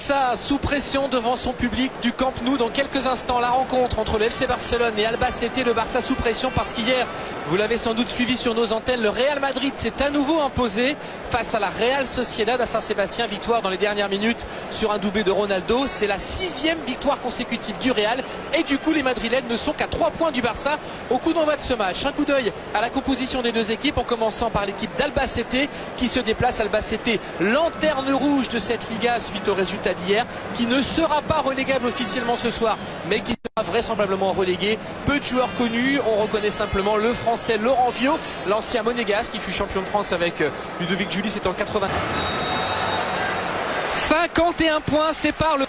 Ça, sous pression devant son public du Camp Nou. Dans quelques instants, la rencontre entre le FC Barcelone et Albacete. Le Barça sous pression parce qu'hier, vous l'avez sans doute suivi sur nos antennes, le Real Madrid s'est à nouveau imposé face à la Real Sociedad à Saint-Sébastien. Victoire dans les dernières minutes sur un doublé de Ronaldo. C'est la 6e victoire consécutive du Real. Et du coup, les Madrilènes ne sont qu'à 3 points du Barça au coup d'envoi de ce match. Un coup d'œil à la composition des deux équipes, en commençant par l'équipe d'Albacete qui se déplace. Albacete, lanterne rouge de cette Liga suite au résultat d'hier, qui ne sera pas relégable officiellement ce soir, mais qui sera vraisemblablement relégué. Peu de joueurs connus, on reconnaît simplement le français Laurent Viot, l'ancien monégasque qui fut champion de France avec Ludovic Julie, c'était en 80. 51 points séparent le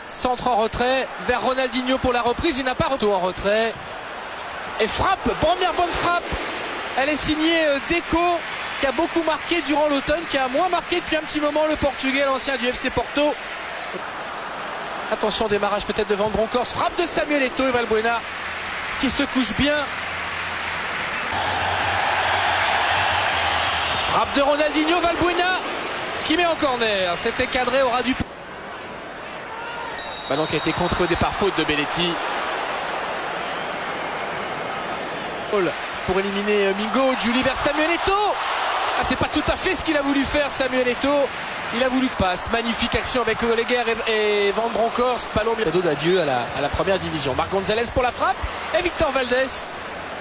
centre en retrait vers Ronaldinho pour la reprise. Il n'a pas retour en retrait et frappe, première bonne frappe. Elle est signée Deco, qui a beaucoup marqué durant l'automne, qui a moins marqué depuis un petit moment, le Portugais, l'ancien du FC Porto. Attention, démarrage peut-être de Van Bronckhorst, frappe de Samuel Eto'o et Valbuena qui se couche bien. Frappe de Ronaldinho, Valbuena qui met en corner. C'était cadré au ras du... Ballon qui a été contré au départ, faute de Belletti. Pour éliminer Mingo, Julie vers Samuel Eto'o. Ah, c'est pas tout à fait ce qu'il a voulu faire, Samuel Eto'o. Il a voulu passe. Magnifique action avec Oleguer et Van Bronckhorst. Ballon cadeau d'adieu à la première division. Marc Gonzalez pour la frappe. Et Victor Valdés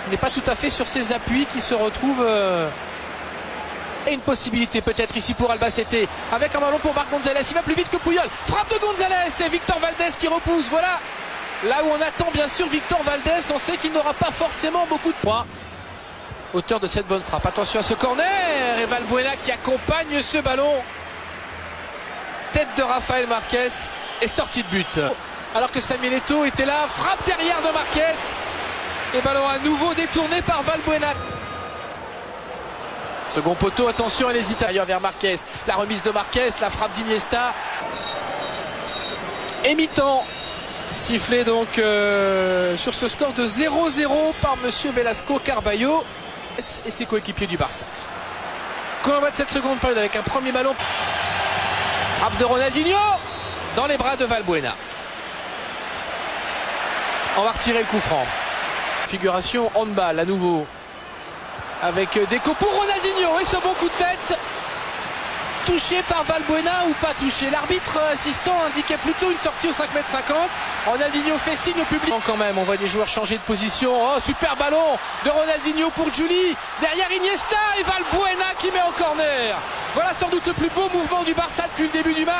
n'est pas tout à fait sur ses appuis, qui se retrouve. Et une possibilité peut-être ici pour Albacete. Avec un ballon pour Marc Gonzalez. Il va plus vite que Puyol. Frappe de Gonzalez et Victor Valdés qui repousse. Voilà. Là où on attend bien sûr Victor Valdés. On sait qu'il n'aura pas forcément beaucoup de points. Auteur de cette bonne frappe. Attention à ce corner et Valbuena qui accompagne ce ballon. Tête de Rafael Marquez et sortie de but. Alors que Samuel Eto'o était là. Frappe derrière de Marquez. Et ballon à nouveau détourné par Valbuena. Second poteau, attention à l'hésitation vers Marquez. La remise de Marquez, la frappe d'Iniesta. Et mi-temps. Sifflé donc sur ce score de 0-0 par monsieur Velasco Carballo et ses coéquipiers du Barça. Coup d'envoi de cette seconde période avec un premier ballon. Frappe de Ronaldinho dans les bras de Valbuena. On va retirer le coup franc. Figuration handball à nouveau. Avec Deco pour Ronaldinho et ce bon coup de tête. Touché par Valbuena ou pas touché. L'arbitre assistant indiquait plutôt une sortie au 5,50 m. Ronaldinho fait signe au public. Quand même, on voit des joueurs changer de position. Oh, super ballon de Ronaldinho pour Julie. Derrière Iniesta et Valbuena qui met en corner. Voilà sans doute le plus beau mouvement du Barça depuis le début du match.